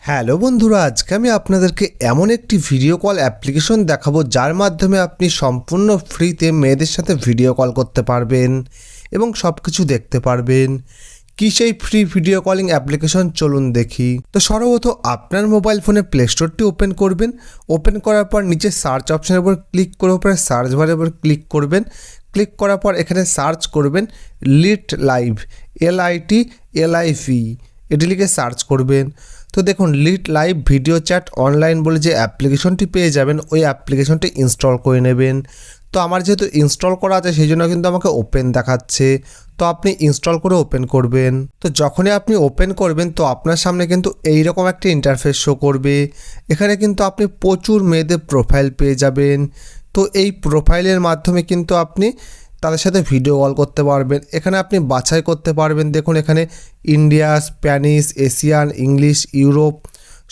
Hello বন্ধুরা, আজকে আমি আপনাদেরকে এমন একটি ভিডিও কল অ্যাপ্লিকেশন দেখাবো যার মাধ্যমে আপনি সম্পূর্ণ ফ্রিতে মেয়েদের সাথে ভিডিও কল করতে পারবেন এবং সব কিছু দেখতে পারবেন। কি সেই ফ্রি ভিডিও কলিং অ্যাপ্লিকেশন, চলুন দেখি। তো সর্বপ্রথম আপনার মোবাইল ফোনে প্লে স্টোরটি ওপেন করবেন। ওপেন করার পর নিচে সার্চ অপশানের উপর ক্লিক করে উপরে সার্চ বারের উপর ক্লিক করবেন। ক্লিক করার পর এখানে সার্চ করবেন লিট লাইভ, LITLIV, এটি লিখে সার্চ করবেন। তো দেখুন, Lit live video chat online বলে যে অ্যাপ্লিকেশনটি পেয়ে যাবেন, ওই অ্যাপ্লিকেশনটি ইনস্টল করে নেবেন। তো আমার যেহেতু ইনস্টল করা আছে সেই জন্য কিন্তু আমাকে ওপেন দেখাচ্ছে। তো আপনি ইনস্টল করে ওপেন করবেন। তো যখনই আপনি ওপেন করবেন তো আপনার সামনে কিন্তু এইরকম একটা ইন্টারফেস শো করবে। এখানে কিন্তু আপনি প্রচুর মেয়েদের প্রোফাইল পেয়ে যাবেন। তো এই প্রোফাইলের মাধ্যমে কিন্তু আপনি তাদের সাথে ভিডিও কল করতে পারবেন। এখানে আপনি বাছাই করতে পারবেন। দেখুন, এখানে India, Spanish, Asian, English, Europe,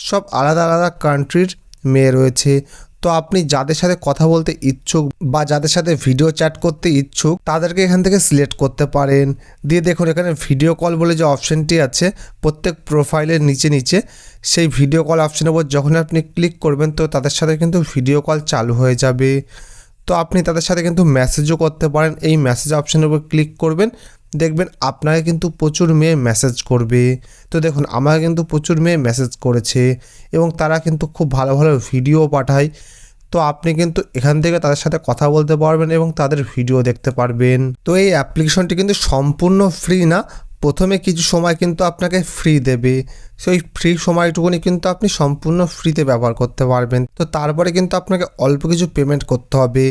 সব আলাদা আলাদা কান্ট্রির মেয়ে রয়েছে। তো আপনি যাদের সাথে কথা বলতে ইচ্ছুক বা যাদের সাথে ভিডিও চ্যাট করতে ইচ্ছুক তাদেরকে এখান থেকে সিলেক্ট করতে পারেন। দিয়ে দেখুন, এখানে ভিডিও কল বলে যে অপশানটি আছে প্রত্যেক প্রোফাইলের নিচে নিচে, সেই ভিডিও কল অপশানের উপর যখন আপনি ক্লিক করবেন তো তাদের সাথে কিন্তু ভিডিও কল চালু হয়ে যাবে। তো আপনি তাদের সাথে কিন্তু মেসেজও করতে পারেন। এই মেসেজ অপশানের উপর ক্লিক করবেন, দেখবেন আপনাকে কিন্তু প্রচুর মেয়ে মেসেজ করবে। তো দেখুন, আমাকে কিন্তু প্রচুর মেয়ে মেসেজ করেছে এবং তারা কিন্তু খুব ভালো ভালো ভিডিও পাঠায়। তো আপনি কিন্তু এখান থেকে তাদের সাথে কথা বলতে পারবেন এবং তাদের ভিডিও দেখতে পারবেন। তো এই অ্যাপ্লিকেশনটি কিন্তু সম্পূর্ণ ফ্রি না, প্রথমে কিছু সময় কিন্তু আপনাকে ফ্রি দেবে। সেই ফ্রি সময়টুকুনি কিন্তু আপনি সম্পূর্ণ ফ্রিতে ব্যবহার করতে পারবেন। তো তারপরে কিন্তু আপনাকে অল্প কিছু পেমেন্ট করতে হবে।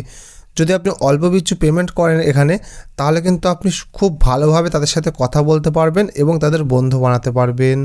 যদি আপনি অল্প কিছু পেমেন্ট করেন এখানে, তাহলে কিন্তু আপনি খুব ভালোভাবে তাদের সাথে কথা বলতে পারবেন এবং তাদের বন্ধু বানাতে পারবেন।